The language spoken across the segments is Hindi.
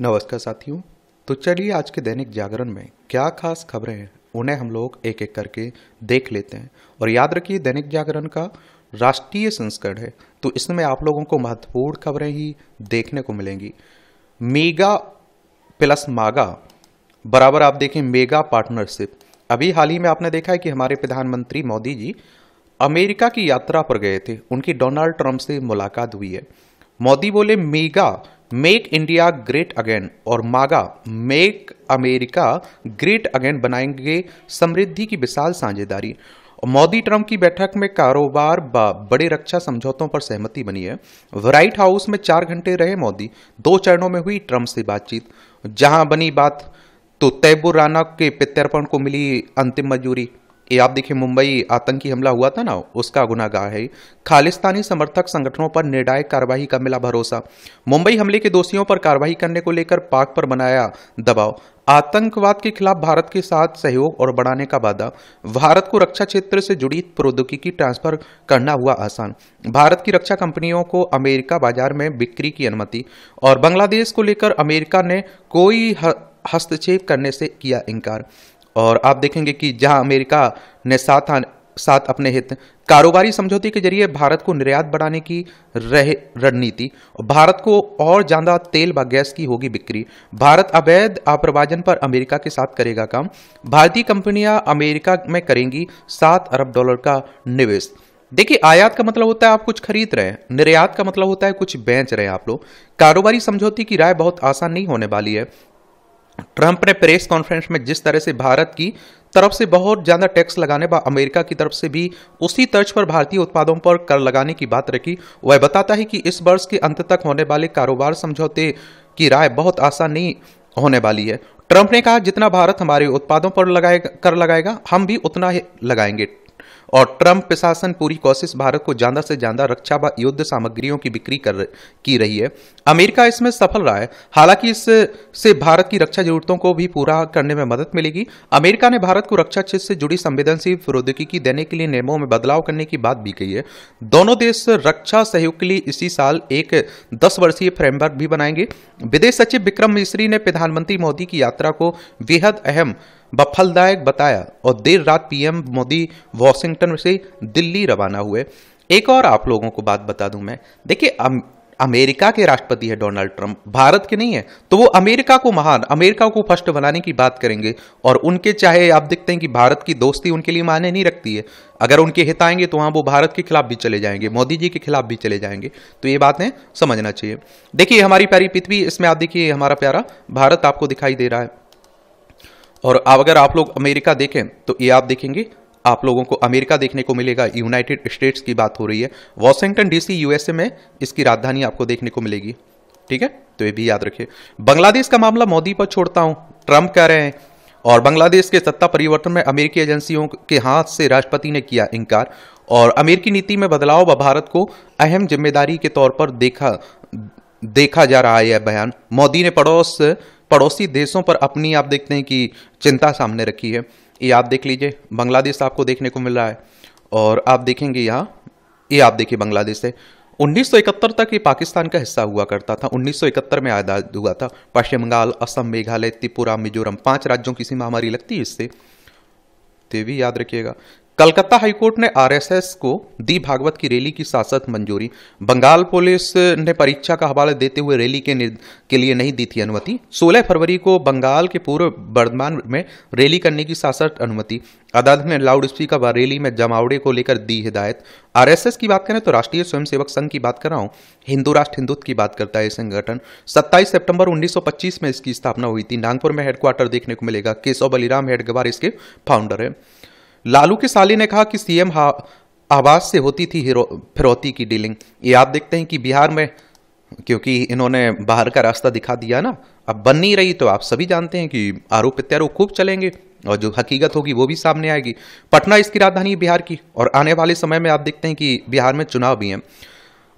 नमस्कार साथियों। तो चलिए आज के दैनिक जागरण में क्या खास खबरें हैं उन्हें हम लोग एक एक करके देख लेते हैं। और याद रखिए दैनिक जागरण का राष्ट्रीय संस्करण है, तो इसमें आप लोगों को महत्वपूर्ण खबरें ही देखने को मिलेंगी। मेगा प्लस मागा बराबर आप देखें मेगा पार्टनरशिप। अभी हाल ही में आपने देखा है कि हमारे प्रधानमंत्री मोदी जी अमेरिका की यात्रा पर गए थे, उनकी डोनाल्ड ट्रंप से मुलाकात हुई है। मोदी बोले mega make India great again और मागा मेक अमेरिका ग्रेट अगेन बनाएंगे समृद्धि की विशाल साझेदारी। मोदी ट्रंप की बैठक में कारोबार बड़े रक्षा समझौतों पर सहमति बनी है। व्हाइट हाउस में 4 घंटे रहे मोदी। 2 चरणों में हुई ट्रंप से बातचीत। जहां बनी बात तो तैमूर राना के प्रत्यर्पण को मिली अंतिम मंजूरी। ये आप देखिए मुंबई आतंकी हमला हुआ था ना, उसका गुनाहगार है। खालिस्तानी समर्थक संगठनों पर निर्णायक कार्रवाई का मिला भरोसा। मुंबई हमले के दोषियों पर कार्रवाई करने को लेकर पाक पर बनाया दबाव। आतंकवाद के खिलाफ भारत के साथ सहयोग और बढ़ाने का वादा। भारत को रक्षा क्षेत्र से जुड़ी प्रौद्योगिकी ट्रांसफर करना हुआ आसान। भारत की रक्षा कंपनियों को अमेरिका बाजार में बिक्री की अनुमति। और बांग्लादेश को लेकर अमेरिका ने कोई हस्तक्षेप करने से किया इनकार। और आप देखेंगे कि जहां अमेरिका ने साथ अपने हित कारोबारी समझौते के जरिए भारत को निर्यात बढ़ाने की रणनीति। भारत को और ज्यादा तेल व गैस की होगी बिक्री। भारत अवैध अप्रवाजन पर अमेरिका के साथ करेगा काम। भारतीय कंपनियां अमेरिका में करेंगी $7 अरब का निवेश। देखिए आयात का मतलब होता है आप कुछ खरीद रहे हैं, निर्यात का मतलब होता है कुछ बेच रहे हैं आप लोग। कारोबारी समझौते की राय बहुत आसान नहीं होने वाली है। ट्रंप ने प्रेस कॉन्फ्रेंस में जिस तरह से भारत की तरफ से बहुत ज्यादा टैक्स लगाने व अमेरिका की तरफ से भी उसी तर्ज पर भारतीय उत्पादों पर कर लगाने की बात रखी, वह बताता है कि इस वर्ष के अंत तक होने वाले कारोबार समझौते की राय बहुत आसान नहीं होने वाली है। ट्रंप ने कहा जितना भारत हमारे उत्पादों पर कर लगाएगा हम भी उतना ही लगाएंगे। और ट्रंप प्रशासन पूरी कोशिश भारत को ज्यादा से ज्यादा रक्षा व युद्ध सामग्रियों की बिक्री की रही है। अमेरिका इसमें सफल रहा है। हालांकि इससे भारत की रक्षा जरूरतों को भी पूरा करने में मदद मिलेगी। अमेरिका ने भारत को रक्षा क्षेत्र से जुड़ी संवेदनशील प्रौद्योगिकी देने के लिए नियमों में बदलाव करने की बात भी कही है। दोनों देश रक्षा सहयोग के लिए इसी साल एक 10 वर्षीय फ्रेमवर्क भी बनाएंगे। विदेश सचिव विक्रम मिस्री ने प्रधानमंत्री मोदी की यात्रा को बेहद अहम व फलदायक बताया। और देर रात पीएम मोदी वॉशिंगटन से दिल्ली रवाना हुए। एक और आप लोगों को बात बता दूं मैं, देखिए अमेरिका के राष्ट्रपति है डोनाल्ड ट्रंप, भारत के नहीं है, तो वो अमेरिका को महान, अमेरिका को फर्स्ट बनाने की बात करेंगे। और उनके चाहे आप देखते हैं कि भारत की दोस्ती उनके लिए मायने नहीं रखती है। अगर उनके हित आएंगे तो वहां वो भारत के खिलाफ भी चले जाएंगे, मोदी जी के खिलाफ भी चले जाएंगे। तो ये बातें समझना चाहिए। देखिए हमारी प्यारी पृथ्वी, इसमें आप देखिए हमारा प्यारा भारत आपको दिखाई दे रहा है। और अब अगर आप लोग अमेरिका देखें तो ये आप देखेंगे आप लोगों को अमेरिका देखने को मिलेगा। यूनाइटेड स्टेट्स की बात हो रही है। वॉशिंगटन डीसी यूएसए में इसकी राजधानी आपको देखने को मिलेगी। ठीक है, तो ये भी याद रखिए। बांग्लादेश का मामला मोदी पर छोड़ता हूं, ट्रंप कह रहे हैं। और बांग्लादेश के सत्ता परिवर्तन में अमेरिकी एजेंसियों के हाथ से राष्ट्रपति ने किया इनकार। और अमेरिकी नीति में बदलाव व भारत को अहम जिम्मेदारी के तौर पर देखा जा रहा है यह बयान। मोदी ने पड़ोसी देशों पर अपनी आप देखते हैं कि चिंता सामने रखी है। ये आप देख लीजिए बांग्लादेश आपको देखने को मिल रहा है। और आप देखेंगे यहाँ ये आप देखिए बांग्लादेश है। 1971 तक ये पाकिस्तान का हिस्सा हुआ करता था। 1971 में आजाद हुआ था। पश्चिम बंगाल, असम, मेघालय, त्रिपुरा, मिजोरम 5 राज्यों की सीमा हमारी लगती है इससे, तो ये भी याद रखिएगा। कलकत्ता हाईकोर्ट ने आरएसएस को दी भागवत की रैली की शासक मंजूरी। बंगाल पुलिस ने परीक्षा का हवाला देते हुए रैली के लिए नहीं दी थी अनुमति। 16 फरवरी को बंगाल के पूर्व बर्धमान में रैली करने की शासक अनुमति। अदालत ने लाउड स्पीकर व रैली में जमावड़े को लेकर दी हिदायत। आरएसएस की बात करें तो राष्ट्रीय स्वयंसेवक संघ की बात कर रहा हूं। हिंदू राष्ट्र हिंदुत्व की बात करता है संगठन। 27 सितंबर 1925 में इसकी स्थापना हुई थी। नागपुर में हेडक्वार्टर देखने को मिलेगा। केशव बलिराम हेडगेवार इसके फाउंडर है। लालू के साली ने कहा कि सीएम आवास से होती थी फिरौती की डीलिंग। ये आप देखते हैं कि बिहार में क्योंकि इन्होंने बाहर का रास्ता दिखा दिया ना, अब बन नहीं रही, तो आप सभी जानते हैं कि आरोप प्रत्यारोप खूब चलेंगे और जो हकीकत होगी वो भी सामने आएगी। पटना इसकी राजधानी बिहार की। और आने वाले समय में आप देखते हैं कि बिहार में चुनाव भी हैं।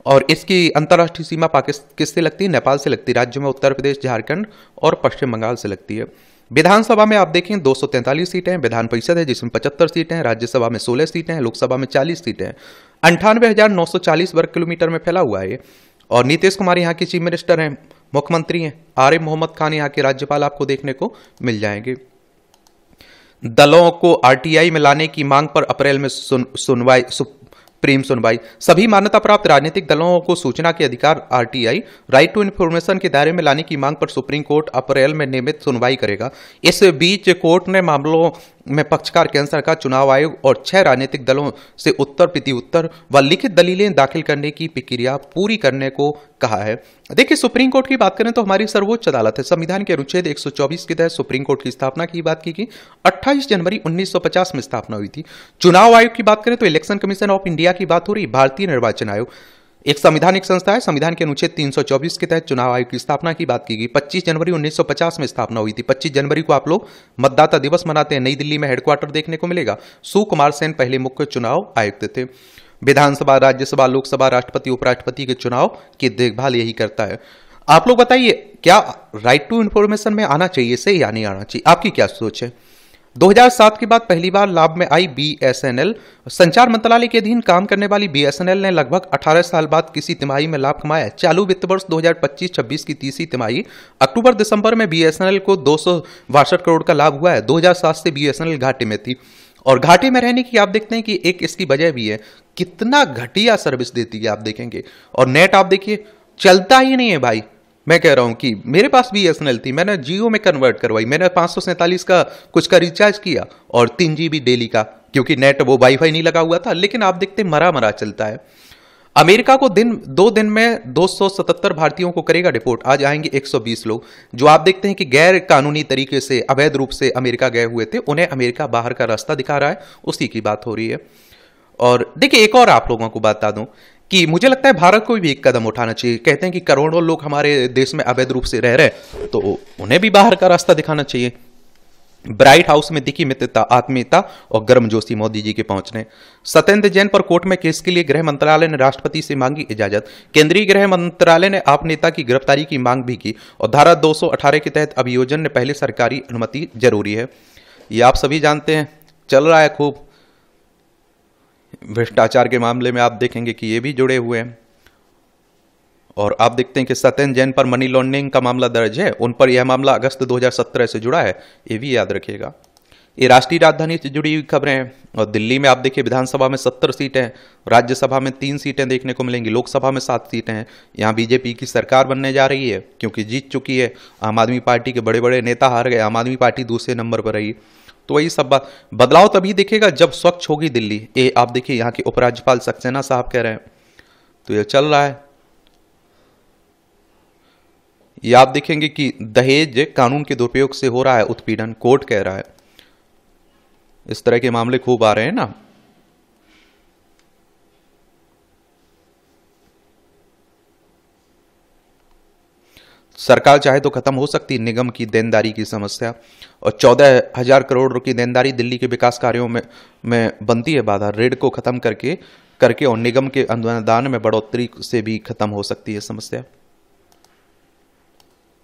और इसकी अंतर्राष्ट्रीय सीमा किससे लगती है? नेपाल से लगती है। राज्यों में उत्तर प्रदेश, झारखंड और पश्चिम बंगाल से लगती है। विधानसभा में आप देखें 243 सीटें हैं। विधान परिषद है जिसमें 75 सीटें हैं। राज्यसभा में 16 सीटें हैं। लोकसभा में 40 सीटें हैं। 98,940 वर्ग किलोमीटर में फैला हुआ है। और नीतीश कुमार यहाँ के चीफ मिनिस्टर हैं। मुख्यमंत्री हैं आरिफ मोहम्मद खान, यहाँ के राज्यपाल आपको देखने को मिल जाएंगे। दलों को आरटीआई में लाने की मांग पर अप्रैल में सुप्रीम सुनवाई। सभी मान्यता प्राप्त राजनीतिक दलों को सूचना के अधिकार आरटीआई राइट टू इन्फॉर्मेशन के दायरे में लाने की मांग पर सुप्रीम कोर्ट अप्रैल में नियमित सुनवाई करेगा। इस बीच कोर्ट ने मामलों में पक्षकार केंद्र सरकार, चुनाव आयोग और 6 राजनीतिक दलों से उत्तर प्रत्युत्तर व लिखित दलीलें दाखिल करने की प्रक्रिया पूरी करने को कहा है। देखिए, सुप्रीम कोर्ट की बात करें तो हमारी सर्वोच्च अदालत है। संविधान के अनुच्छेद 124 के तहत सुप्रीम कोर्ट की स्थापना की बात की 28 जनवरी 1950 में स्थापना हुई थी। चुनाव आयोग की बात करें तो इलेक्शन कमीशन ऑफ इंडिया की बात हो रही। भारतीय निर्वाचन आयोग एक संवैधानिक संस्था है। संविधान के अनुच्छेद 324 के तहत चुनाव आयोग की स्थापना की बात की गई। 25 जनवरी 1950 में स्थापना हुई थी। 25 जनवरी को आप लोग मतदाता दिवस मनाते हैं। नई दिल्ली में हेडक्वार्टर देखने को मिलेगा। सुकुमार सेन पहले मुख्य चुनाव आयुक्त थे। विधानसभा, राज्यसभा, लोकसभा, राष्ट्रपति, उपराष्ट्रपति के चुनाव की देखभाल यही करता है। आप लोग बताइए, क्या राइट टू इन्फॉर्मेशन में आना चाहिए से या नहीं आना चाहिए? आपकी क्या सोच है? 2007 के बाद पहली बार लाभ में आई बीएसएनएल। संचार मंत्रालय के अधीन काम करने वाली बीएसएनएल ने लगभग 18 साल बाद किसी तिमाही में लाभ कमाया। चालू वित्त वर्ष 2025-26 की तीसरी तिमाही अक्टूबर-दिसंबर में बीएसएनएल को 262 करोड़ का लाभ हुआ है। 2007 से बीएसएनएल घाटे में थी और घाटे में रहने की आप देखते हैं कि एक इसकी वजह भी है, कितना घटिया सर्विस देती है आप देखेंगे। और नेट आप देखिए, चलता ही नहीं है भाई। मैं कह रहा हूं कि मेरे पास बीएसएनएल थी, मैंने जियो में कन्वर्ट करवाई, मैंने 547 का कुछ का रिचार्ज किया और 3 GB डेली का, क्योंकि नेट वो वाईफाई नहीं लगा हुआ था। लेकिन आप देखते मरा मरा चलता है। अमेरिका को 2 दिन में 277 भारतीयों को करेगा डिपोर्ट। आज आएंगे 120 लोग, जो आप देखते हैं कि गैर कानूनी तरीके से, अवैध रूप से अमेरिका गए हुए थे। उन्हें अमेरिका बाहर का रास्ता दिखा रहा है, उसी की बात हो रही है। और देखिए, एक और आप लोगों को बता दूं कि मुझे लगता है भारत को भी एक कदम उठाना चाहिए। कहते हैं कि करोड़ों लोग हमारे देश में अवैध रूप से रह रहे हैं, तो उन्हें भी बाहर का रास्ता दिखाना चाहिए। ब्राइट हाउस में दिखी मित्रता, आत्मीयता और गर्मजोशी मोदी जी के पहुंचने। सत्येंद्र जैन पर कोर्ट में केस के लिए गृह मंत्रालय ने राष्ट्रपति से मांगी इजाजत। केंद्रीय गृह मंत्रालय ने आप नेता की गिरफ्तारी की मांग भी की और धारा 218 के तहत अभियोजन ने पहले सरकारी अनुमति जरूरी है। ये आप सभी जानते हैं, चल रहा है खूब। भ्रष्टाचार के मामले में आप देखेंगे कि ये भी जुड़े हुए हैं। और आप देखते हैं कि सत्येंद्र जैन पर मनी लॉन्ड्रिंग का मामला दर्ज है। उन पर यह मामला अगस्त 2017 से जुड़ा है, ये भी याद रखिएगा। ये राष्ट्रीय राजधानी से जुड़ी हुई खबरें हैं। और दिल्ली में आप देखिए, विधानसभा में 70 सीटें, राज्यसभा में 3 सीटें देखने को मिलेंगी, लोकसभा में 7 सीटें हैं। यहाँ बीजेपी की सरकार बनने जा रही है, क्योंकि जीत चुकी है। आम आदमी पार्टी के बड़े बड़े नेता हार गए, आम आदमी पार्टी दूसरे नंबर पर रही। तो वही सब बात, बदलाव तभी दिखेगा जब स्वच्छ होगी दिल्ली। ये आप देखिए, यहाँ के उपराज्यपाल सक्सेना साहब कह रहे हैं। तो ये चल रहा है। ये आप देखेंगे कि दहेज कानून के दुरुपयोग से हो रहा है उत्पीड़न, कोर्ट कह रहा है। इस तरह के मामले खूब आ रहे हैं ना। सरकार चाहे तो खत्म हो सकती निगम की देनदारी की समस्या। और 14,000 करोड़ की देनदारी दिल्ली के विकास कार्यों में बनती है बाधा। ऋण को खत्म करके और निगम के अनुदान में बढ़ोतरी से भी खत्म हो सकती है समस्या।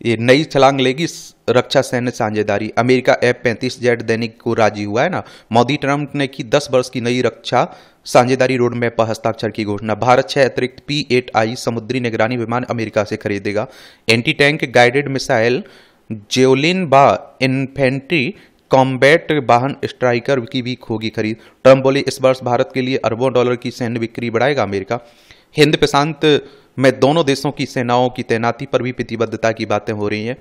ये नई छलांग लेगी रक्षा सैन्य साझेदारी। अमेरिका F-35 दैनिक को राजी हुआ है ना। मोदी ट्रंप ने की 10 वर्ष की नई रक्षा साझेदारी रोड मैप पर हस्ताक्षर की घोषणा। भारत 6 अतिरिक्त P-8I समुद्री निगरानी विमान अमेरिका से खरीदेगा। Anti tank guided missile javelin व इन्फेंट्री कॉम्बैट वाहन स्ट्राइकर की भी होगी खरीद। ट्रंप बोले, इस वर्ष भारत के लिए अरबों डॉलर की सैन्य बिक्री बढ़ाएगा अमेरिका। हिंद प्रशांत में दोनों देशों की सेनाओं की तैनाती पर भी प्रतिबद्धता की बातें हो रही हैं।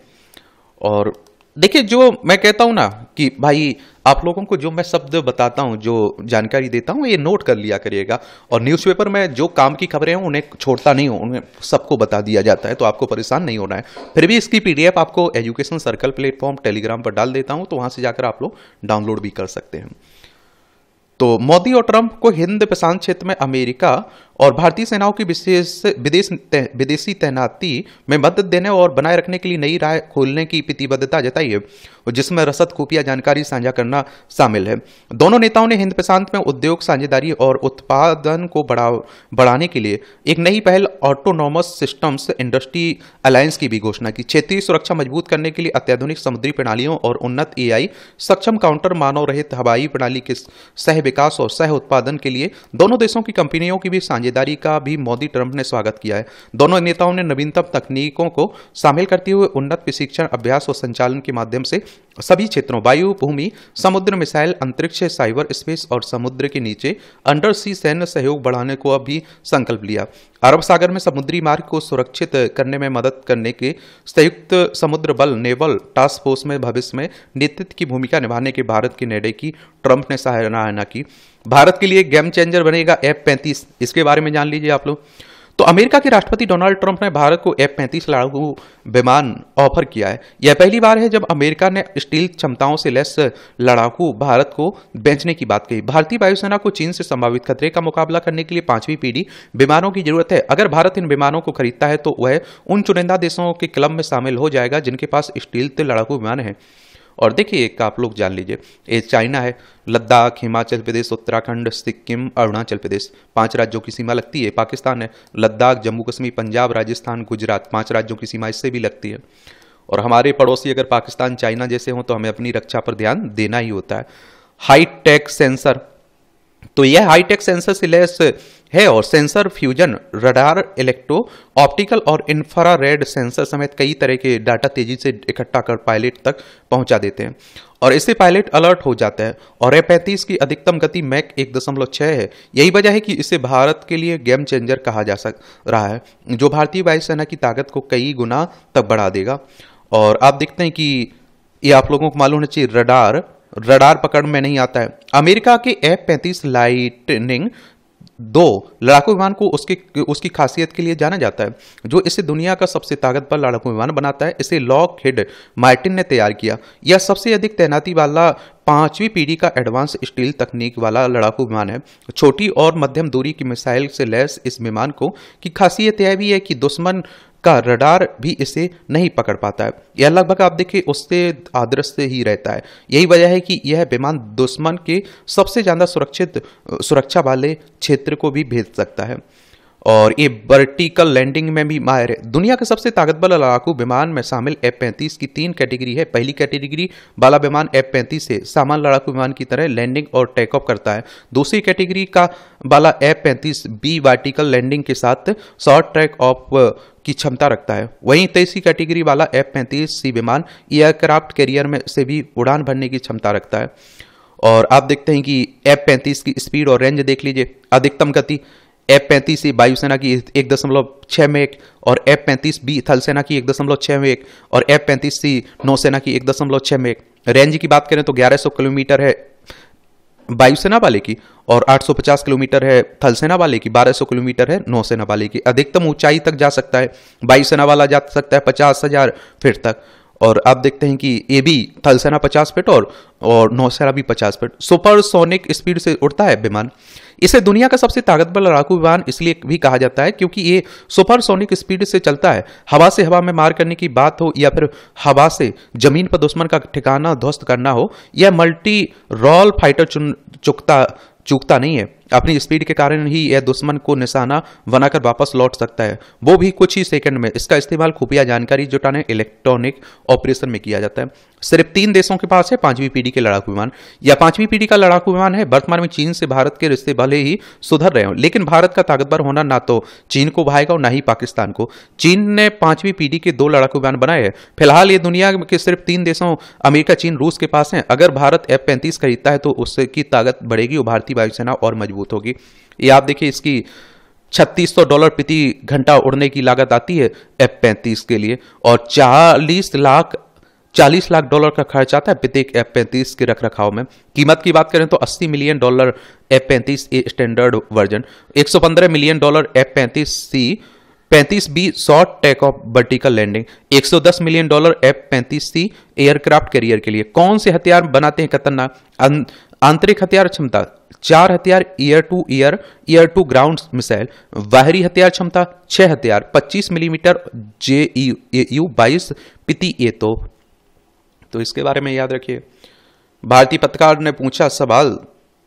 और देखिए, जो मैं कहता हूं ना कि भाई, आप लोगों को जो मैं शब्द बताता हूं, जो जानकारी देता हूं, ये नोट कर लिया करिएगा। और न्यूज़पेपर में जो काम की खबरें हैं उन्हें छोड़ता नहीं हूं, उन्हें सबको बता दिया जाता है, तो आपको परेशान नहीं होना है। फिर भी इसकी PDF आपको एजुकेशन सर्कल प्लेटफॉर्म टेलीग्राम पर डाल देता हूं, तो वहां से जाकर आप लोग डाउनलोड भी कर सकते हैं। तो मोदी और ट्रंप को हिंद प्रशांत क्षेत्र में अमेरिका और भारतीय सेनाओं की विदेशी तैनाती में मदद देने और बनाए रखने के लिए नई राह खोलने की प्रतिबद्धता जताई है, जिसमें रसद खुफिया जानकारी साझा करना शामिल है। दोनों नेताओं ने हिंद प्रशांत में उद्योग साझेदारी और उत्पादन को बढ़ाने के लिए एक नई पहल ऑटोनोमस सिस्टम्स इंडस्ट्री अलायंस की भी घोषणा की। क्षेत्रीय सुरक्षा मजबूत करने के लिए अत्याधुनिक समुद्री प्रणालियों और उन्नत AI सक्षम काउंटर मानव रहित हवाई प्रणाली के सह विकास और सह उत्पादन के लिए दोनों देशों की कंपनियों की भी साझेदारी साझेदारी का भी मोदी ट्रंप ने स्वागत किया है। दोनों नेताओं ने नवीनतम तकनीकों को शामिल करते हुए उन्नत प्रशिक्षण, अभ्यास और संचालन के माध्यम से सभी क्षेत्रों वायु, भूमि, समुद्र, मिसाइल, अंतरिक्ष, साइबर स्पेस और समुद्र के नीचे अंडर सी सैन्य सहयोग बढ़ाने को अभी संकल्प लिया। अरब सागर में समुद्री मार्ग को सुरक्षित करने में मदद करने के संयुक्त समुद्र बल नेवल टास्क फोर्स में भविष्य में नेतृत्व की भूमिका निभाने के भारत के निर्णय की ट्रंप ने सराहना की। भारत के लिए गेम चेंजर बनेगा F-35, इसके बारे में जान लीजिए आप लोग। तो अमेरिका के राष्ट्रपति डोनाल्ड ट्रंप ने भारत को F-35 लड़ाकू विमान ऑफर किया है। यह पहली बार है जब अमेरिका ने स्टील क्षमताओं से लैस लड़ाकू भारत को बेचने की बात कही। भारतीय वायुसेना को चीन से संभावित खतरे का मुकाबला करने के लिए 5वीं पीढ़ी विमानों की जरूरत है। अगर भारत इन विमानों को खरीदता है तो वह उन चुनिंदा देशों के क्लब में शामिल हो जाएगा जिनके पास स्टील लड़ाकू विमान है। और देखिए एक आप लोग जान लीजिए, ये चाइना है, लद्दाख, हिमाचल प्रदेश, उत्तराखंड, सिक्किम, अरुणाचल प्रदेश, 5 राज्यों की सीमा लगती है। पाकिस्तान है, लद्दाख, जम्मू कश्मीर, पंजाब, राजस्थान, गुजरात, 5 राज्यों की सीमा इससे भी लगती है। और हमारे पड़ोसी अगर पाकिस्तान, चाइना जैसे हों तो हमें अपनी रक्षा पर ध्यान देना ही होता है। हाईटेक सेंसर, तो यह हाईटेक सेंसर से लैस है और sensor fusion, radar, electro optical और इंफ्रारेड सेंसर समेत कई तरह के डाटा तेजी से इकट्ठा कर पायलट तक पहुंचा देते हैं और इससे पायलट अलर्ट हो जाता है। और F-35 की अधिकतम गति मैक 1.6 है। यही वजह है कि इसे भारत के लिए गेम चेंजर कहा जा रहा है, जो भारतीय वायुसेना की ताकत को कई गुना तक बढ़ा देगा। और आप देखते हैं कि ये आप लोगों को मालूम होना चाहिए, रडार पकड़ में नहीं आता है। अमेरिका के F-35 लाइटनिंग 2 लड़ाकू विमान को उसकी खासियत के लिए जाना जाता है, जो इसे दुनिया का सबसे ताकतवर लड़ाकू विमान बनाता है। इसे लॉकहीड मार्टिन ने तैयार किया। यह सबसे अधिक तैनाती वाला 5वीं पीढ़ी का एडवांस स्टील तकनीक वाला लड़ाकू विमान है। छोटी और मध्यम दूरी की मिसाइल से लैस इस विमान की खासियत यह भी है कि दुश्मन का रडार भी इसे नहीं पकड़ पाता है। यह लगभग आप देखिए उससे अदृश्य ही रहता है। यही वजह है कि यह विमान दुश्मन के सबसे ज्यादा सुरक्षा वाले क्षेत्र को भी भेज सकता है और ये वर्टिकल लैंडिंग में भी माहिर है। दुनिया के सबसे ताकतवर लड़ाकू विमान में शामिल F-35 की 3 कैटेगरी है। पहली कैटेगरी वाला विमान F-35 से सामान्य लड़ाकू विमान की तरह लैंडिंग और टेक ऑफ करता है। दूसरी कैटेगरी का वाला F-35B वर्टिकल लैंडिंग के साथ शॉर्ट ट्रैक ऑफ की क्षमता रखता है। वहीं तीसरी कैटेगरी वाला F-35C विमान एयरक्राफ्ट कैरियर में से भी उड़ान भरने की क्षमता रखता है। और आप देखते हैं कि F-35 की स्पीड और रेंज देख लीजिए। अधिकतम गति F-35 वायुसेना की 1.6 मेक और F-35B थल सेना की 1.6 मेक और F-35C नौसेना की 1.6 मेक। रेंज की बात करें तो 1100 किलोमीटर है वायुसेना वाले की और 850 किलोमीटर है थल सेना वाले की, 1200 किलोमीटर है नौसेना वाले की। अधिकतम ऊंचाई तक जा सकता है, वायुसेना वाला जा सकता है 50,000 फीट तक। और आप देखते हैं कि ये भी थल सेना 50 फीट और नौसेना भी 50 फीट। सुपरसोनिक स्पीड से उड़ता है विमान। इसे दुनिया का सबसे ताकतवर लड़ाकू विमान इसलिए भी कहा जाता है क्योंकि ये सुपरसोनिक स्पीड से चलता है। हवा से हवा में मार करने की बात हो या फिर हवा से जमीन पर दुश्मन का ठिकाना ध्वस्त करना हो, यह मल्टी रोल फाइटर चूकता नहीं है। अपनी स्पीड के कारण ही यह दुश्मन को निशाना बनाकर वापस लौट सकता है, वो भी कुछ ही सेकंड में। इसका इस्तेमाल खुफिया जानकारी जुटाने, इलेक्ट्रॉनिक ऑपरेशन में किया जाता है। सिर्फ 3 देशों के पास है 5वीं पीढ़ी के लड़ाकू विमान। यह 5वीं पीढ़ी का लड़ाकू विमान है। वर्तमान में चीन से भारत के रिश्ते भले ही सुधर रहे हो, लेकिन भारत का ताकतवर होना ना तो चीन को भाएगा और ना ही पाकिस्तान को। चीन ने 5वीं पीढ़ी के 2 लड़ाकू विमान बनाए हैं। फिलहाल ये दुनिया के सिर्फ 3 देशों अमेरिका, चीन, रूस के पास है। अगर भारत F-35 खरीदता है तो उसकी ताकत बढ़ेगी और भारतीय वायुसेना और मजबूत होगी। ये आप देखिए, इसकी $3600 प्रति घंटा उड़ने की लागत आती है F-35 के लिए और 40 लाख $40 का खर्च आता है प्रत्येक F-35 के रख रखाव में। कीमत की बात करें तो $80 million F-35 A standard version, $115 million F-35C, 35B short take off vertical landing, $110 million F-35C aircraft carrier के लिए। कौन से हथियार बनाते हैं खतरनाक? आंतरिक हथियार क्षमता 4 हथियार, ईयर टू ग्राउंड मिसाइल। बाहरी हथियार क्षमता 6 हथियार, 25 मिलीमीटर JU-22 प्रति ए तो इसके बारे में याद रखिए। भारतीय पत्रकार ने पूछा सवाल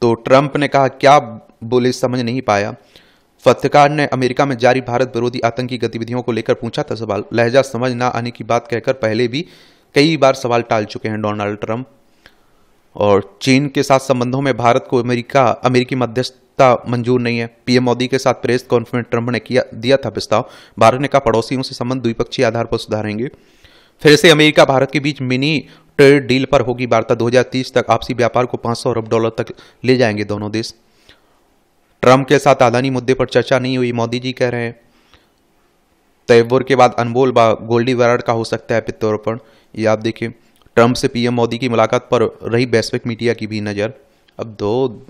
तो ट्रंप ने कहा क्या बोले समझ नहीं पाया। पत्रकार ने अमेरिका में जारी भारत विरोधी आतंकी गतिविधियों को लेकर पूछा था सवाल। लहजा समझ ना आने की बात कहकर पहले भी कई बार सवाल टाल चुके हैं डोनाल्ड ट्रंप। और चीन के साथ संबंधों में भारत को अमेरिकी मध्यस्थ समझौता मंजूर नहीं है। पीएम मोदी के साथ प्रेस कॉन्फ्रेंस ट्रंप ने दिया था प्रस्ताव। भारत ने कहा पड़ोसियों से संबंध द्विपक्षीय आधार पर सुधारेंगे। फिर से अमेरिका भारत के बीच मिनी ट्रेड डील पर होगी वार्ता। 2030 तक आपसी व्यापार को $500 अरब तक ले जाएंगे दोनों देश। ट्रंप के साथ अदानी मुद्दे पर चर्चा नहीं हुई, मोदी जी कह रहे हैं। तैमूर के बाद अनमोल गोल्डी वराड का हो सकता है प्रत्यारोपण। ये आप देखिए, ट्रंप से पीएम मोदी की मुलाकात पर रही वैश्विक मीडिया की भी नज़र। अब दो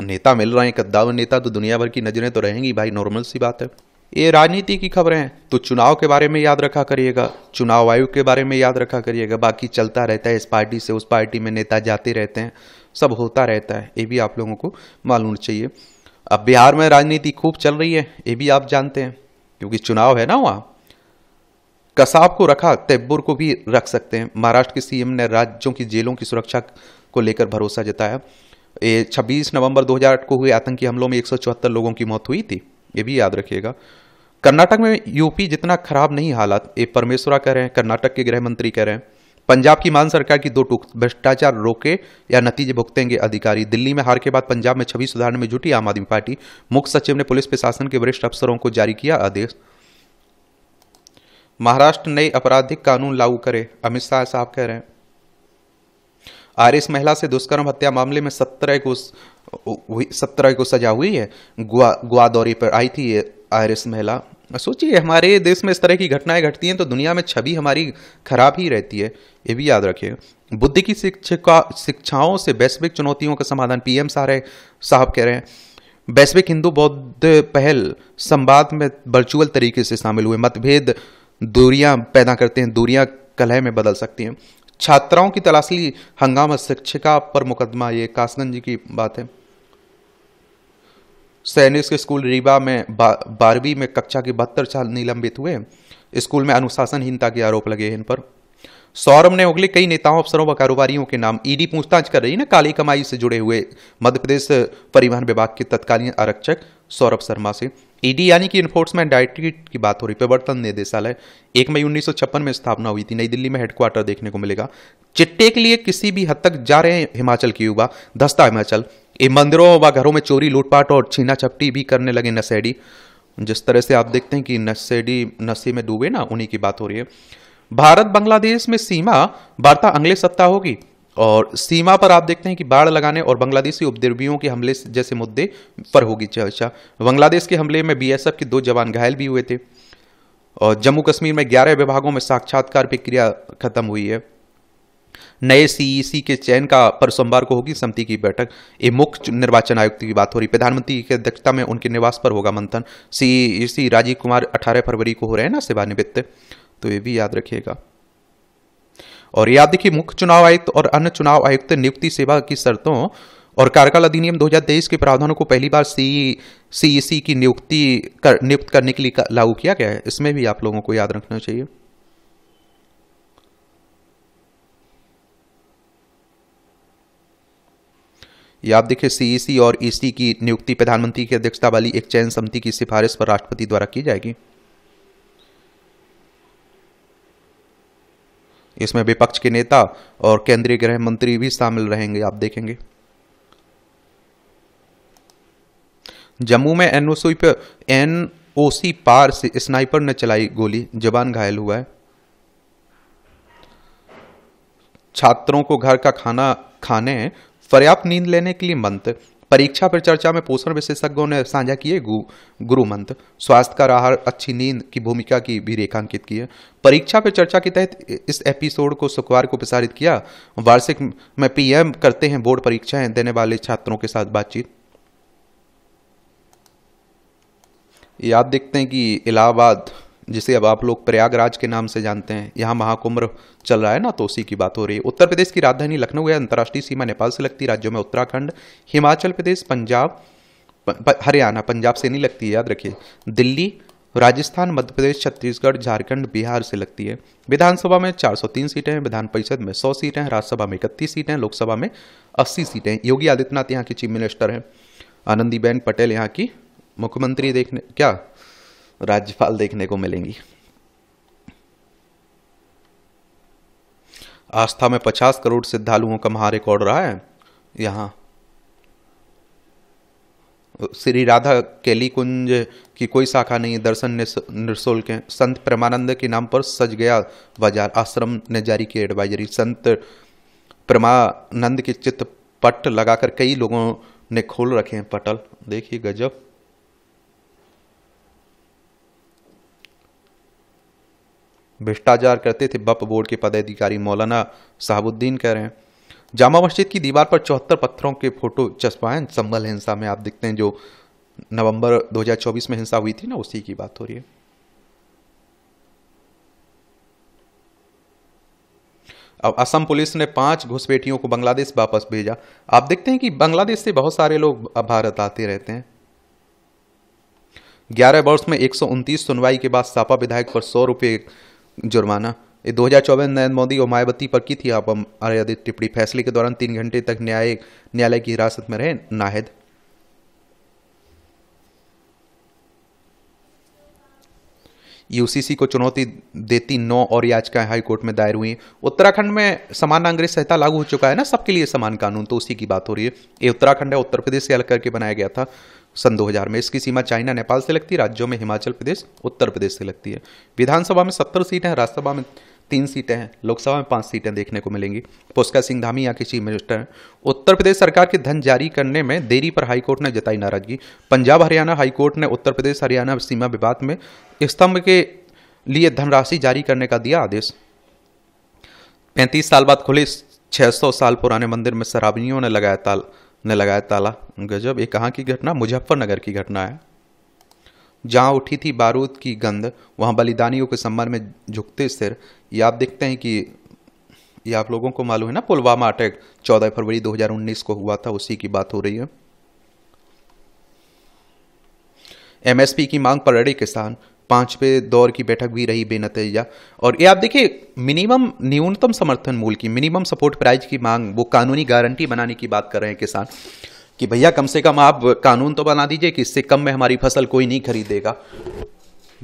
नेता मिल रहे हैं, कद्दावर नेता, तो दुनिया भर की नज़रें तो रहेंगी भाई, नॉर्मल सी बात है। ये राजनीति की खबरें हैं तो चुनाव के बारे में याद रखा करिएगा, चुनाव आयोग के बारे में याद रखा करिएगा। बाकी चलता रहता है, इस पार्टी से उस पार्टी में नेता जाते रहते हैं, सब होता रहता है, ये भी आप लोगों को मालूम चाहिए। अब बिहार में राजनीति खूब चल रही है, ये भी आप जानते हैं, क्योंकि चुनाव है ना वहाँ। कसाब को रखा, तैमूर को भी रख सकते हैं। महाराष्ट्र के सीएम ने राज्यों की जेलों की सुरक्षा को लेकर भरोसा जताया। 26 नवंबर 2008 को हुए आतंकी हमलों में 174 लोगों की मौत हुई थी, ये भी याद रखिएगा। कर्नाटक में यूपी जितना खराब नहीं हालात, ये परमेश्वरा कह रहे हैं, कर्नाटक के गृह मंत्री कह रहे हैं। पंजाब की मान सरकार की 2 टूक, भ्रष्टाचार रोके या नतीजे भुगतेंगे अधिकारी। दिल्ली में हार के बाद पंजाब में छवि सुधारने में जुटी आम आदमी पार्टी। मुख्य सचिव ने पुलिस प्रशासन के वरिष्ठ अफसरों को जारी किया आदेश। महाराष्ट्र नए आपराधिक कानून लागू करे, अमित शाह साहब कह रहे हैं। आरएस महिला से दुष्कर्म हत्या मामले में 17 को सजा हुई है। गोवा दौरे पर आई थी ये आरएस महिला। सोचिए, हमारे देश में इस तरह की घटनाएं घटती हैं तो दुनिया में छवि हमारी खराब ही रहती है, ये भी याद रखिए। बुद्धि की शिक्षाओं से वैश्विक चुनौतियों का समाधान, पीएम साहब कह रहे हैं। वैश्विक हिंदू बौद्ध पहल संवाद में वर्चुअल तरीके से शामिल हुए। मतभेद दूरियां पैदा करते हैं, दूरियां कलह में बदल सकती हैं। छात्राओं की तलाशी हंगामा, शिक्षिका पर मुकदमा, ये कासगंज जी की बात है। सैनिक के स्कूल रीवा में 12वीं में कक्षा के 72 छात्र निलंबित हुए। स्कूल में अनुशासनहीनता के आरोप लगे इन पर। सौरभ ने उगले कई नेताओं, अफसरों व कारोबारियों के नाम। ईडी पूछताछ कर रही है ना काली कमाई से जुड़े हुए मध्य प्रदेश परिवहन विभाग के तत्कालीन आरक्षक सौरभ शर्मा से। ईडी यानी कि इन्फोर्समेंट डायरेक्टरेट की बात हो रही। प्रवर्तन निदेशालय 1 मई 1956 में स्थापना हुई थी। नई दिल्ली में हेडक्वार्टर देखने को मिलेगा। चिट्टे के लिए किसी भी हद तक जा रहे हैं हिमाचल की युवा, धस्ता हिमाचल। ये मंदिरों व घरों में चोरी, लूटपाट और छीना झपटी भी करने लगे नशेड़ी। जिस तरह से आप देखते हैं कि नशेड़ी नशे में डूबे ना, उन्हीं की बात हो रही है। भारत बांग्लादेश में सीमा वार्ता अगले सप्ताह होगी और सीमा पर आप देखते हैं कि बाढ़ लगाने और बांग्लादेशी उपद्रवियों के हमले जैसे मुद्दे पर होगी चर्चा। बांग्लादेश के हमले में बीएसएफ के 2 जवान घायल भी हुए थे और जम्मू कश्मीर में 11 विभागों में साक्षात्कार प्रक्रिया खत्म हुई है। नए सीईसी के चयन का पर सोमवार को होगी समिति की बैठक। ये मुख्य निर्वाचन आयुक्त की बात हो रही। प्रधानमंत्री की अध्यक्षता में उनके निवास पर होगा मंथन। सीईसी राजीव कुमार 18 फरवरी को हो रहे हैं ना सेवानिवृत्त, तो ये भी याद रखिएगा। और याद देखिए, मुख्य चुनाव आयुक्त और अन्य चुनाव आयुक्त नियुक्ति सेवा की शर्तों और कार्यकाल अधिनियम 2023 के प्रावधानों को पहली बार सीईसी की नियुक्त करने के लिए लागू किया गया है। इसमें भी आप लोगों को याद रखना चाहिए। ये आप देखिए, सीईसी और ईसी की नियुक्ति प्रधानमंत्री की अध्यक्षता वाली एक चयन समिति की सिफारिश पर राष्ट्रपति द्वारा की जाएगी। इसमें विपक्ष के नेता और केंद्रीय गृह मंत्री भी शामिल रहेंगे, आप देखेंगे। जम्मू में एनओसी पार से स्नाइपर ने चलाई गोली, जवान घायल हुआ है। छात्रों को घर का खाना खाने, पर्याप्त नींद लेने के लिए मंत्र। परीक्षा पर चर्चा में पोषण विशेषज्ञों ने साझा किए गुरु मंत्र। स्वास्थ्यकर आहार, अच्छी नींद की भूमिका की भी रेखांकित की है। परीक्षा पर चर्चा के तहत इस एपिसोड को शुक्रवार को प्रसारित किया। वार्षिक में पीएम करते हैं बोर्ड परीक्षाएं देने वाले छात्रों के साथ बातचीत। याद देखते हैं कि इलाहाबाद, जिसे अब आप लोग प्रयागराज के नाम से जानते हैं, यहाँ महाकुंभ चल रहा है ना, तो उसी की बात हो रही है। उत्तर प्रदेश की राजधानी लखनऊ है। अंतर्राष्ट्रीय सीमा नेपाल से लगती। राज्यों में उत्तराखंड, हिमाचल प्रदेश, पंजाब, हरियाणा, पंजाब से नहीं लगती है, याद रखिए। दिल्ली, राजस्थान, मध्य प्रदेश, छत्तीसगढ़, झारखंड, बिहार से लगती है। विधानसभा में 403 सीटें हैं, विधान परिषद में 100 सीटें हैं, राज्यसभा में 31 सीटें हैं, लोकसभा में 80 सीटें हैं। योगी आदित्यनाथ यहाँ की चीफ मिनिस्टर हैं। आनंदीबेन पटेल यहाँ की मुख्यमंत्री राज्यपाल देखने को मिलेंगी। आस्था में 50 करोड़ श्रद्धालुओं का महा रिकॉर्ड रहा है यहाँ। श्री राधा केली कुंज की कोई शाखा नहीं, दर्शन निःशुल्क है। संत प्रेमानंद के नाम पर सज गया बाजार, आश्रम ने जारी की एडवाइजरी। संत प्रेमानंद के चित्र पट लगाकर कई लोगों ने खोल रखे हैं पटल, देखिए गजब। भ्रष्टाचार करते थे वक्फ बोर्ड के पदाधिकारी, मौलाना साहबुद्दीन कह रहे हैं। जामा मस्जिद की दीवार पर 74 पत्थरों के फोटो चस्पाए संभल हिंसा में, आप देखते हैं जो नवंबर 2024 में हिंसा हुई थी ना, उसी की बात हो रही है। अब असम पुलिस ने 5 घुसपैठियों को बांग्लादेश वापस भेजा। आप देखते हैं कि बांग्लादेश से बहुत सारे लोग अब भारत आते रहते हैं। 11 वर्ष में 129 सुनवाई के बाद सापा विधायक पर 100 रुपये जुर्माना। 2024 में नरेंद्र मोदी और मायावती पर की थी आप आधारित टिप्पणी। फैसले के दौरान 3 घंटे तक न्यायालय की हिरासत में रहे नाहिद। यूसीसी को चुनौती देती 9 और याचिकाएं हाईकोर्ट में दायर हुई। उत्तराखंड में समान नागरिक संहिता लागू हो चुका है ना, सबके लिए समान कानून, तो उसी की बात हो रही है। ये उत्तराखंड है, उत्तर प्रदेश से अलग करके बनाया गया था सन 2000 में। इसकी सीमा चाइना नेपाल से लगती है, राज्यों में हिमाचल प्रदेश उत्तर प्रदेश से लगती है। विधानसभा में 70 सीटें हैं, राज्यसभा में 3 सीटें हैं, लोकसभा में 5 सीटें देखने को मिलेंगी। पुष्कर सिंह धामी यहाँ के चीफ मिनिस्टर हैं। उत्तर प्रदेश सरकार के धन जारी करने में देरी पर हाईकोर्ट ने जताई नाराजगी। पंजाब हरियाणा हाईकोर्ट ने उत्तर प्रदेश हरियाणा सीमा विवाद में स्तंभ के लिए धनराशि जारी करने का दिया आदेश। 35 साल बाद खुले 600 साल पुराने मंदिर में शराबियों ने लगाया ताला, गजब। ये कहाँ की घटना? मुजफ्फरनगर की घटना है। जहां उठी थी बारूद की गंध, वहां बलिदानियों के सम्मान में झुकते सिर। ये आप देखते हैं कि ये आप लोगों को मालूम है ना, पुलवामा अटैक 14 फरवरी 2019 को हुआ था, उसी की बात हो रही है। एमएसपी की मांग पर अड़े किसान, 5वें दौर की बैठक भी रही बेनतीजा। और ये आप देखिए, मिनिमम न्यूनतम समर्थन मूल्य की, मिनिमम सपोर्ट प्राइस की मांग, वो कानूनी गारंटी बनाने की बात कर रहे हैं किसान कि भैया कम से कम आप कानून तो बना दीजिए कि इससे कम में हमारी फसल कोई नहीं खरीदेगा।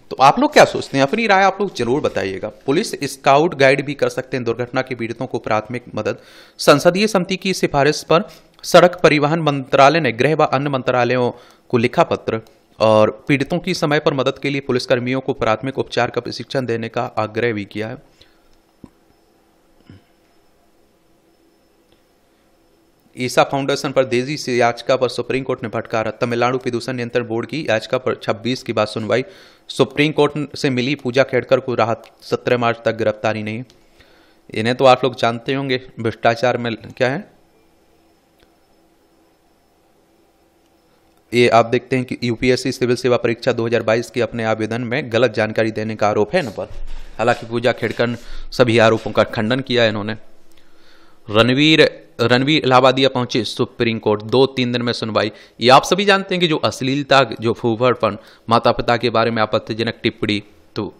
तो आप लोग क्या सोचते हैं? अपनी राय आप लोग जरूर बताइएगा। पुलिस स्काउट गाइड भी कर सकते हैं दुर्घटना के पीड़ितों को प्राथमिक मदद। संसदीय समिति की सिफारिश पर सड़क परिवहन मंत्रालय ने गृह व अन्य मंत्रालयों को लिखा पत्र और पीड़ितों की समय पर मदद के लिए पुलिसकर्मियों को प्राथमिक उपचार का प्रशिक्षण देने का आग्रह भी किया है। ईसा फाउंडेशन पर तेजी से याचिका पर सुप्रीम कोर्ट ने फटकारा। तमिलनाडु प्रदूषण नियंत्रण बोर्ड की याचिका पर 26 की बाद सुनवाई। सुप्रीम कोर्ट से मिली पूजा खेड़कर को राहत, 17 मार्च तक गिरफ्तारी नहीं। इन्हें तो आप लोग जानते होंगे, भ्रष्टाचार में क्या है। ये आप देखते हैं कि यूपीएससी सिविल सेवा परीक्षा 2022 के अपने आवेदन में गलत जानकारी देने का आरोप है इन पर। हालांकि पूजा खेड़कर सभी आरोपों का खंडन किया है इन्होंने। रणवीर इलाहाबादिया पहुंचे सुप्रीम कोर्ट, 2-3 दिन में सुनवाई। ये आप सभी जानते हैं कि जो अश्लीलता, जो फूहड़पन, माता पिता के बारे में आपत्तिजनक टिप्पणी, तो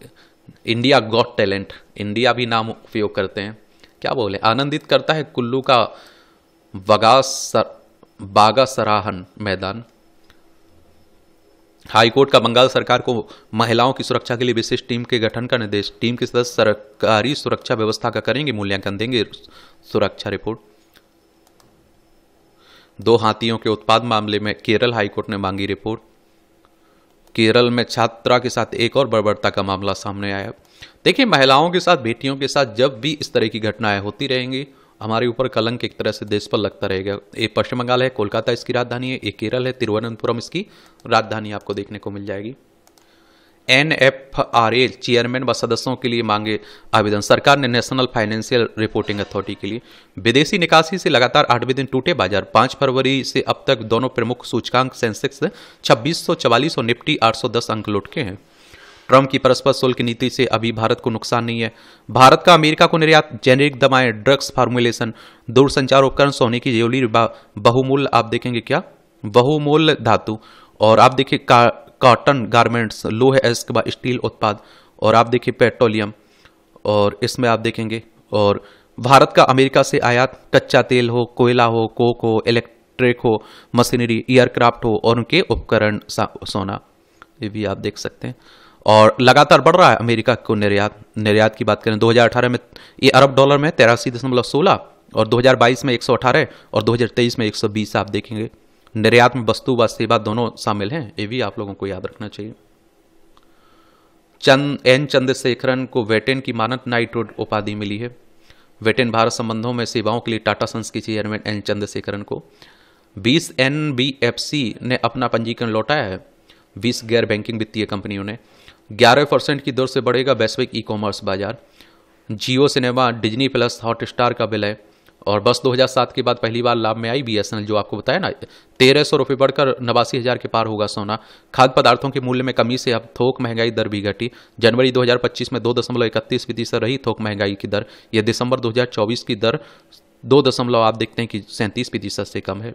इंडिया गॉट टैलेंट, इंडिया भी नाम उपयोग करते हैं, क्या बोले, आनंदित करता है कुल्लू का बागा सराहन मैदान। हाईकोर्ट का बंगाल सरकार को महिलाओं की सुरक्षा के लिए विशेष टीम के गठन का निर्देश। टीम के सदस्य सरकारी सुरक्षा व्यवस्था का करेंगे मूल्यांकन, देंगे सुरक्षा रिपोर्ट। 2 हाथियों के उत्पाद मामले में केरल हाईकोर्ट ने मांगी रिपोर्ट। केरल में छात्रा के साथ एक और बर्बरता का मामला सामने आया। देखिए, महिलाओं के साथ, बेटियों के साथ जब भी इस तरह की घटनाएं होती रहेंगी, हमारे ऊपर कलंक एक तरह से देश पर लगता रहेगा। ये पश्चिम बंगाल है, कोलकाता इसकी राजधानी है। ये केरल है, तिरुवनंतपुरम इसकी राजधानी आपको देखने को मिल जाएगी। NFRA चेयरमैन व सदस्यों के लिए मांगे आवेदन। सरकार ने नेशनल फाइनेंशियल रिपोर्टिंग अथॉरिटी के लिए। विदेशी निकासी से लगातार 8वें दिन टूटे बाजार। 5 फरवरी से अब तक दोनों प्रमुख सूचकांक सेंसेक्स 2644 और निफ्टी 810 अंक लुढ़के हैं। ट्रंप की परस्पर शुल्क नीति से अभी भारत को नुकसान नहीं है। भारत का अमेरिका को निर्यात जेनेरिक दवाएं, ड्रग्स, फार्मुलेशन, दूरसंचार उपकरण, सोने की ज्वेलरी, बहुमूल्य आप देखेंगे क्या, बहुमूल्य धातु, और आप देखिए कॉटन गारमेंट्स, लोहे, एस्क व स्टील उत्पाद, और आप देखिए पेट्रोलियम, और इसमें आप देखेंगे। और भारत का अमेरिका से आयात कच्चा तेल हो, कोयला हो, कोक हो, इलेक्ट्रिक हो, मशीनरी, एयरक्राफ्ट हो और उनके उपकरण, सोना, ये भी आप देख सकते हैं। और लगातार बढ़ रहा है अमेरिका को निर्यात की बात करें 2018 में ये अरब डॉलर में 83.16 और 2022 में 118 और 2023 में 120 आप देखेंगे। निर्यात में वस्तु व सेवा दोनों शामिल हैं, ये भी आप लोगों को याद रखना चाहिए। चंद्रशेखरन को वेटेन की मानद नाइटहुड उपाधि मिली है। वेटेन भारत संबंधों में सेवाओं के लिए टाटा सन्स के चेयरमैन एन चंद्रशेखरन को। 20 NBFC ने अपना पंजीकरण लौटाया है। 20 गैर बैंकिंग वित्तीय कंपनियों ने। 11% की दर से बढ़ेगा वैश्विक ई कॉमर्स बाजार। जियो सिनेमा, डिज्नी प्लस, हॉटस्टार का विलय। और बस 2007 के बाद पहली बार लाभ में आई BSNL, जो आपको बताया ना, 1300 रुपये बढ़कर 89,000 के पार होगा सोना। खाद्य पदार्थों के मूल्य में कमी से अब थोक महंगाई दर भी घटी। जनवरी 2025 में 2.31% रही थोक महंगाई की दर। यह दिसंबर 2024 की दर 2 आप देखते हैं कि 37% से कम है।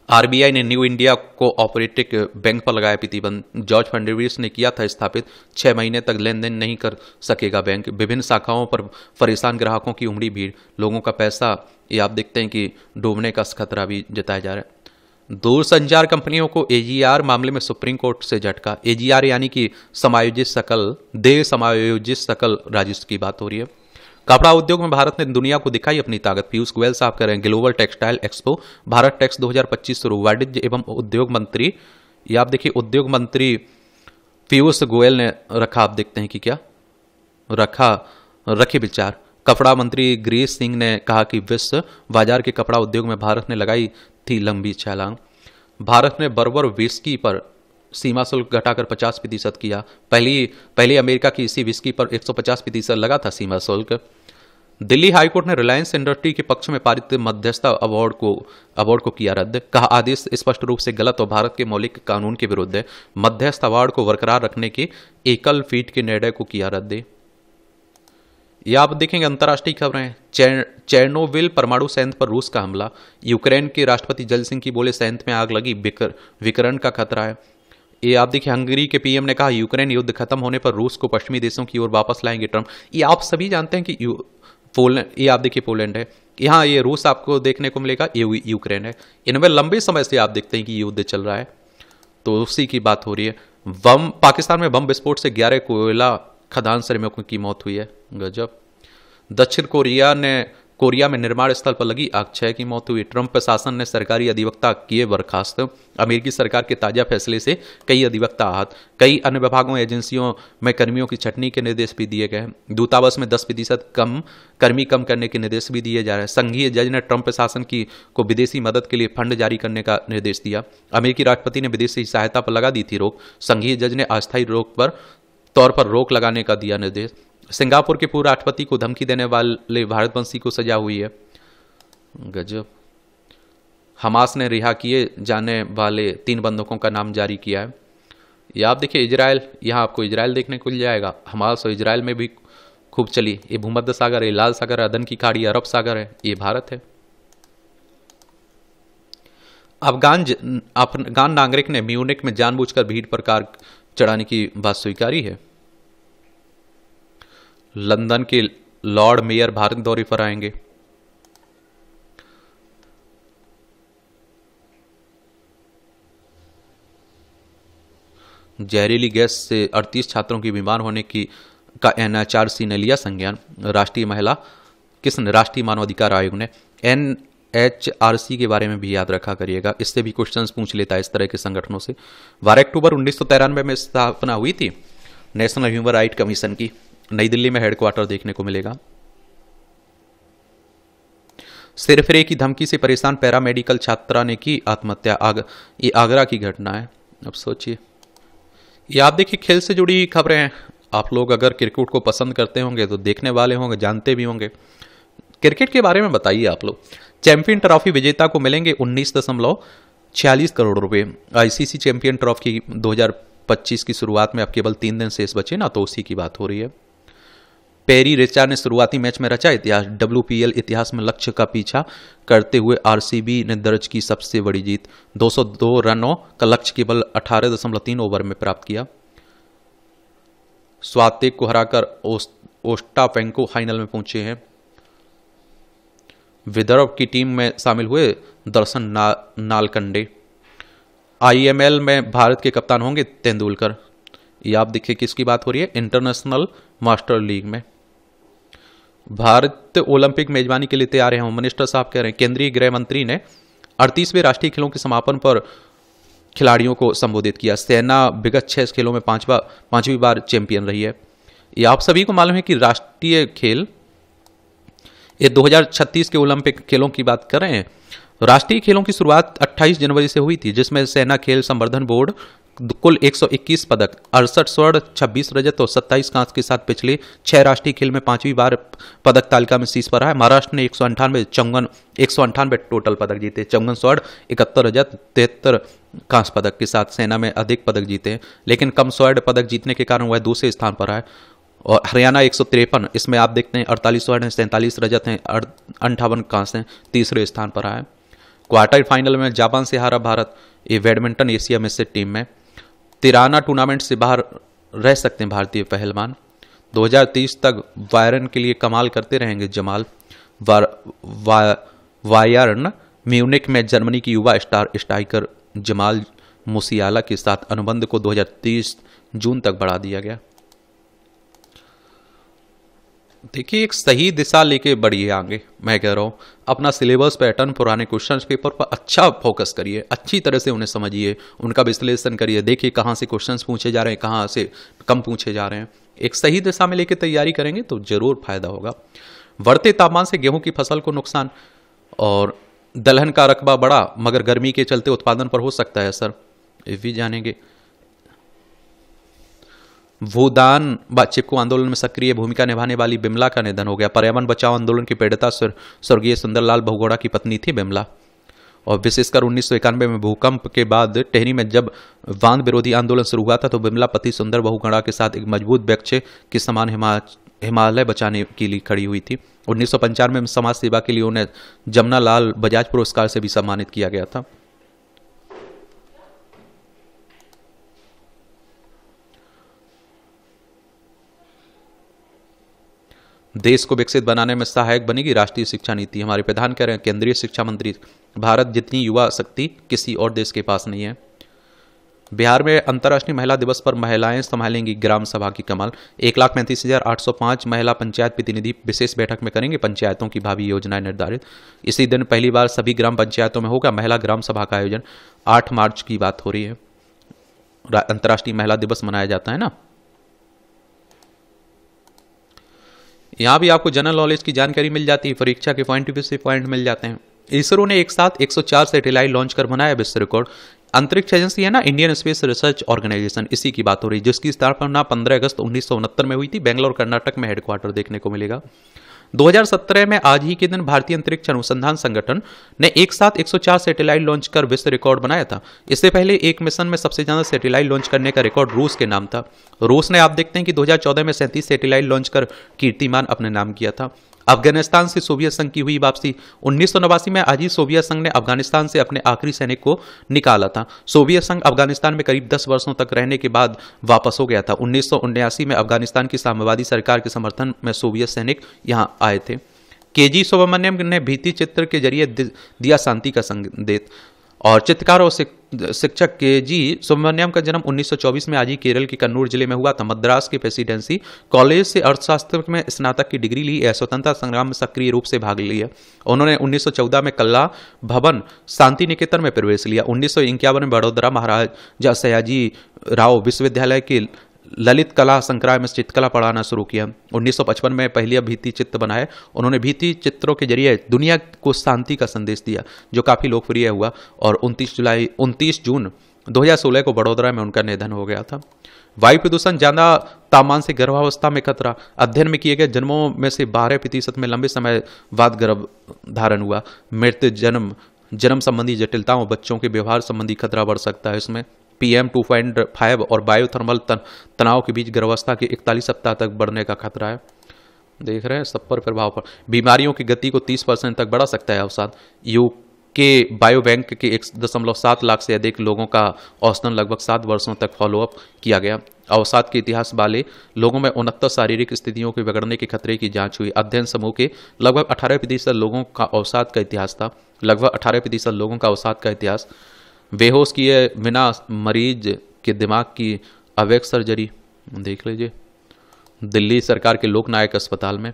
RBI ने new India co operative bank पर लगाया प्रतिबंध। जॉर्ज फर्नांडिस ने किया था स्थापित, 6 महीने तक लेन देन नहीं कर सकेगा बैंक। विभिन्न शाखाओं पर परेशान ग्राहकों की उमड़ी भीड़, लोगों का पैसा ये आप देखते हैं कि डूबने का खतरा भी जताया जा रहा है। दूरसंचार कंपनियों को AGR मामले में सुप्रीम कोर्ट से झटका। AGR यानी कि समायोजित सकल राजस्व की बात हो रही है। कपड़ा उद्योग में भारत ने दुनिया को दिखाई अपनी ताकत। पीयूष गोयल साहब कह रहे हैं global textile expo Bharat Tex 2025 शुरू। वाणिज्य एवं उद्योग मंत्री, ये आप देखिए उद्योग मंत्री पीयूष गोयल ने रखा, आप देखते हैं कि क्या रखे विचार। कपड़ा मंत्री गिरीश सिंह ने कहा कि विश्व बाजार के कपड़ा उद्योग में भारत ने लगाई थी लंबी छलांग। भारत ने बर्बर विस्की पर सीमा शुल्क घटाकर 50% किया। पहली अमेरिका की इसी विस्की पर 150% लगा था सीमा शुल्क। दिल्ली हाईकोर्ट ने रिलायंस इंडस्ट्री के पक्ष में पारित मध्यस्थता अवार्ड को किया रद्द। कहा आदेश स्पष्ट रूप से गलत और भारत के मौलिक कानून के विरुद्ध है। मध्यस्थ अवार्ड को बरकरार रखने के एकल फीट के निर्णय को किया रद्द। यह आप देखेंगे अंतर्राष्ट्रीय खबरें। चेरनोबिल परमाणु संयंत्र पर रूस का हमला। यूक्रेन के राष्ट्रपति जल सिंह की बोले संयंत्र में आग लगी, विकिरण का खतरा है। ये आप देखिए हंगरी के PM ने कहा यूक्रेन युद्ध खत्म होने पर रूस को पश्चिमी देशों की ओर वापस लाएंगे ट्रंप। ये आप सभी जानते हैं कि ये आप देखिए पोलैंड है, यहाँ ये रूस आपको देखने को मिलेगा, ये यूक्रेन है। इनमें लंबे समय से आप देखते हैं कि युद्ध चल रहा है, तो उसी की बात हो रही है। पाकिस्तान में बम विस्फोट से 11 कोयला खदान श्रमिकों की मौत हुई है। गजब। दक्षिण कोरिया में निर्माण स्थल पर लगी आग, 6 की मौत हुई। ट्रंप प्रशासन ने सरकारी अधिवक्ता किए बर्खास्त। अमेरिकी सरकार के ताजा फैसले से कई अधिवक्ता आहत। कई अन्य विभागों एजेंसियों में कर्मियों की छटनी के निर्देश भी दिए गए। दूतावास में 10% कर्मी कम करने के निर्देश भी दिए जा रहे हैं। संघीय जज ने ट्रंप प्रशासन को विदेशी मदद के लिए फंड जारी करने का निर्देश दिया। अमेरिकी राष्ट्रपति ने विदेशी सहायता पर लगा दी थी रोक। संघीय जज ने अस्थायी तौर पर रोक लगाने का दिया निर्देश। सिंगापुर के पूर्व राष्ट्रपति को धमकी देने वाले भारतवंशी को सजा हुई है। गजब। हमास ने रिहा किए जाने वाले 3 बंधकों का नाम जारी किया है। ये आप देखिए इजराइल, यहाँ आपको इजराइल देखने को मिल जाएगा। हमास और इजराइल में भी खूब चली। ये भूमध्य सागर है, लाल सागर है, अदन की खाड़ी, अरब सागर है, ये भारत है। अफगान नागरिक ने म्यूनिख में जानबूझकर भीड़ पर कार चढ़ाने की बात स्वीकारी है। लंदन के लॉर्ड मेयर भारत दौरे पर आएंगे। जहरीली गैस से 38 छात्रों की बीमार होने का NHRC ने लिया संज्ञान। राष्ट्रीय मानवाधिकार आयोग ने। NHRC के बारे में भी याद रखा करिएगा, इससे भी क्वेश्चंस पूछ लेता है इस तरह के संगठनों से। 12 अक्टूबर 1993 में स्थापना हुई थी नेशनल ह्यूमन राइट कमीशन की। नई दिल्ली में हेडक्वार्टर देखने को मिलेगा। सिरफिरे की धमकी से परेशान पैरामेडिकल छात्रा ने की आत्महत्या। ये आगरा की घटना है। अब सोचिए, ये आप देखिए खेल से जुड़ी खबरें हैं। आप लोग अगर क्रिकेट को पसंद करते होंगे तो देखने वाले होंगे, जानते भी होंगे। क्रिकेट के बारे में बताइए आप लोग। चैंपियन ट्रॉफी विजेता को मिलेंगे 19.46 करोड़ रुपए। ICC चैंपियन ट्रॉफी 2025 की शुरुआत में अब केवल 3 दिन शेष बचे ना, तो उसी की बात हो रही है। पेरी रिचा ने शुरुआती मैच में रचा इतिहास। WPL इतिहास में लक्ष्य का पीछा करते हुए RCB ने दर्ज की सबसे बड़ी जीत। 202 रनों का लक्ष्य केवल 18.3 ओवर में प्राप्त किया। स्वातेक को हराकर ओस्टापेंको फाइनल में पहुंचे हैं। विदर्भ की टीम में शामिल हुए दर्शन नालकंडे। IML में भारत के कप्तान होंगे तेंदुलकर। ये आप देखिए किसकी बात हो रही है, इंटरनेशनल मास्टर लीग में। भारत ओलंपिक मेजबानी के लिए तैयार है, होम मिनिस्टर साहब कह रहे हैं। केंद्रीय गृह मंत्री ने 38वें राष्ट्रीय खेलों के समापन पर खिलाड़ियों को संबोधित किया। सेना विगत 6 खेलों में पांचवी बार चैंपियन रही है। ये आप सभी को मालूम है कि राष्ट्रीय खेल, ये 2036 के ओलंपिक खेलों की बात कर रहे हैं। राष्ट्रीय खेलों की शुरुआत 28 जनवरी से हुई थी, जिसमें सेना खेल संवर्धन बोर्ड कुल 121 पदक, 68 स्वर्ण, 26 रजत और 27 कांस्य के साथ पिछले 6 राष्ट्रीय खेल में 5वीं बार पदक तालिका में शीर्ष पर रहा है। महाराष्ट्र ने 198 टोटल पदक जीते, 54 स्वर्ण, 71 रजत, 73 कांस्य पदक के साथ सेना में अधिक पदक जीते हैं, लेकिन कम स्वर्ण पदक जीतने के कारण वह दूसरे स्थान पर है। और हरियाणा 153, इसमें आप देखते हैं 48 स्वर्ण, 47 रजत हैं, 58 कांस्य हैं, तीसरे स्थान पर आया। क्वार्टर फाइनल में जापान से हारा भारत। ये बैडमिंटन एशिया में से टीम में तिराना टूर्नामेंट से बाहर रह सकते हैं भारतीय पहलवान। 2030 तक वायरन के लिए कमाल करते रहेंगे जमाल। वायरन म्यूनिक में जर्मनी की युवा स्ट्राइकर जमाल मुसियाला के साथ अनुबंध को 2030 जून तक बढ़ा दिया गया। देखिए, एक सही दिशा लेके बढ़िए आगे। मैं कह रहा हूँ अपना सिलेबस पैटर्न, पुराने क्वेश्चन पेपर पर अच्छा फोकस करिए, अच्छी तरह से उन्हें समझिए, उनका विश्लेषण करिए, देखिए कहाँ से क्वेश्चंस पूछे जा रहे हैं, कहाँ से कम पूछे जा रहे हैं। एक सही दिशा में लेके तैयारी करेंगे तो जरूर फायदा होगा। बढ़ते तापमान से गेहूं की फसल को नुकसान और दलहन का रकबा बढ़ा, मगर गर्मी के चलते उत्पादन पर हो सकता है असर, ये भी जानेंगे। भूदान चिपको आंदोलन में सक्रिय भूमिका निभाने वाली बिमला का निधन हो गया। पर्यावरण बचाओ आंदोलन की प्रेरता स्वर्गीय सुंदरलाल बहुगुणा की पत्नी थी बिमला। और विशेषकर 1991 में भूकंप के बाद टेहरी में जब बांध विरोधी आंदोलन शुरू हुआ था, तो बिमला पति सुंदर बहुगुणा के साथ एक मजबूत वृक्ष के समान हिमालय बचाने के लिए खड़ी हुई थी। 1995 में समाज सेवा के लिए उन्हें जमुना लाल बजाज पुरस्कार से भी सम्मानित किया गया था। देश को विकसित बनाने में सहायक बनेगी राष्ट्रीय शिक्षा नीति। हमारे प्रधान कह रहे हैं, केंद्रीय शिक्षा मंत्री, भारत जितनी युवा शक्ति किसी और देश के पास नहीं है। बिहार में अंतर्राष्ट्रीय महिला दिवस पर महिलाएं संभालेंगी ग्राम सभा की कमान। 1,35,805 महिला पंचायत प्रतिनिधि विशेष बैठक में करेंगे पंचायतों की भावी योजनाएं निर्धारित। इसी दिन पहली बार सभी ग्राम पंचायतों में होगा महिला ग्राम सभा का आयोजन। 8 मार्च की बात हो रही है, अंतर्राष्ट्रीय महिला दिवस मनाया जाता है ना। यहां भी आपको जनरल नॉलेज की जानकारी मिल जाती है, परीक्षा के पॉइंट ऑफ व्यू से पॉइंट मिल जाते हैं। इसरो ने एक साथ 104 सैटेलाइट लॉन्च कर बनाया विश्व रिकॉर्ड। अंतरिक्ष एजेंसी है ना, इंडियन स्पेस रिसर्च ऑर्गेनाइजेशन, इसी की बात हो रही है, जिसकी स्थापना 15 अगस्त 1969 में हुई थी। बेंगलोर कर्नाटक में हेडक्वार्टर देखने को मिलेगा। 2017 में आज ही के दिन भारतीय अंतरिक्ष अनुसंधान संगठन ने एक साथ 104 सैटेलाइट लॉन्च कर विश्व रिकॉर्ड बनाया था। इससे पहले एक मिशन में सबसे ज्यादा सैटेलाइट लॉन्च करने का रिकॉर्ड रूस के नाम था। रूस ने, आप देखते हैं कि 2014 में 37 सैटेलाइट लॉन्च कर कीर्तिमान अपने नाम किया था। अफगानिस्तान से सोवियत संघ की हुई वापसी। 1989 में आज ही सोवियत संघ ने अफगानिस्तान से अपने आखिरी सैनिक को निकाला था। सोवियत संघ अफगानिस्तान में करीब 10 वर्षों तक रहने के बाद वापस हो गया था। 1979 में अफगानिस्तान की साम्यवादी सरकार के समर्थन में सोवियत सैनिक यहां आए थे। केजी सुब्रमण्यम ने भित्ति चित्र के जरिए दिया शांति का संदेश। और चित्रकार और शिक्षक केजी सुब्रमण्यम का जन्म 1924 में आज ही केरल के कन्नूर जिले में हुआ था। मद्रास के प्रेसिडेंसी कॉलेज से अर्थशास्त्र में स्नातक की डिग्री ली। स्वतंत्रता संग्राम में सक्रिय रूप से भाग लिया। उन्होंने 1914 में कला भवन शांति निकेतन में प्रवेश लिया। 1951 में बड़ोदरा महाराजा सयाजी राव विश्वविद्यालय के ललित कला संकाय में चित्रकला पढ़ाना शुरू किया। 1955 में पहले भित्ति चित्र बनाए। उन्होंने भित्ति चित्रों के जरिए दुनिया को शांति का संदेश दिया, जो काफी लोकप्रिय हुआ। और 29 जून 2016 को बड़ोदरा में उनका निधन हो गया था। वायु प्रदूषण, ज्यादा तापमान से गर्भावस्था में खतरा। अध्ययन में किए गए जन्मों में से 12% में लंबे समय बाद गर्भ धारण हुआ। मृत्यु, जन्म संबंधी जटिलताओं, बच्चों के व्यवहार संबंधी खतरा बढ़ सकता है। इसमें PM 2.5 और बायोथर्मल तनाव के बीच गर्भावस्था के 41 सप्ताह तक बढ़ने का खतरा है। देख रहे हैं सब पर प्रभाव पर। बीमारियों की गति को 30% तक बढ़ा सकता है अवसाद। यूके बायोबैंक के 1.7 लाख से अधिक लोगों का औसतन लगभग 7 वर्षों तक फॉलोअप किया गया। अवसाद के इतिहास वाले लोगों में 69 शारीरिक स्थितियों के बिगड़ने के खतरे की जांच हुई। अध्ययन समूह के लगभग 18% लोगों का अवसाद का इतिहास था। लगभग 18% लोगों का अवसाद का इतिहास। बेहोश किए बिना मरीज के दिमाग की अवैध सर्जरी, देख लीजिए दिल्ली सरकार के लोकनायक अस्पताल में।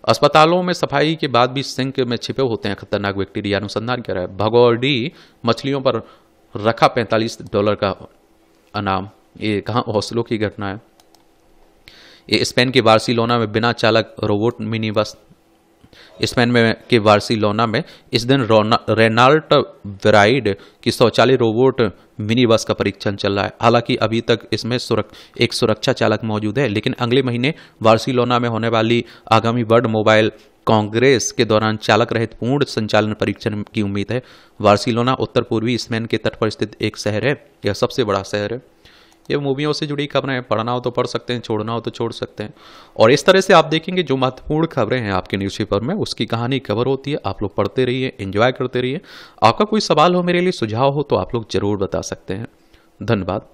अस्पतालों में सफाई के बाद भी सिंक में छिपे होते हैं खतरनाक बैक्टीरिया, अनुसंधान कर रहा है। भगोड़ी मछलियों पर रखा $45 का इनाम। ये कहाँ, ओस्लो की घटना है। ये स्पेन के बार्सिलोना में बिना चालक रोबोट मिनी बस। स्पेन में के बार्सिलोना में इस दिन रेनाल्ट वेराइड की शौचालय रोबोट मिनी बस का परीक्षण चल रहा है। हालांकि अभी तक इसमें एक सुरक्षा चालक मौजूद है, लेकिन अगले महीने बार्सिलोना में होने वाली आगामी वर्ल्ड मोबाइल कांग्रेस के दौरान चालक रहित पूर्ण संचालन परीक्षण की उम्मीद है। बार्सिलोना उत्तर पूर्वी स्पेन के तट पर स्थित एक शहर है। यह सबसे बड़ा शहर है। ये मूवियों से जुड़ी खबरें हैं, पढ़ना हो तो पढ़ सकते हैं, छोड़ना हो तो छोड़ सकते हैं। और इस तरह से आप देखेंगे जो महत्वपूर्ण खबरें हैं आपके न्यूज़पेपर में, उसकी कहानी कवर होती है। आप लोग पढ़ते रहिए, एंजॉय करते रहिए। आपका कोई सवाल हो, मेरे लिए सुझाव हो, तो आप लोग जरूर बता सकते हैं। धन्यवाद।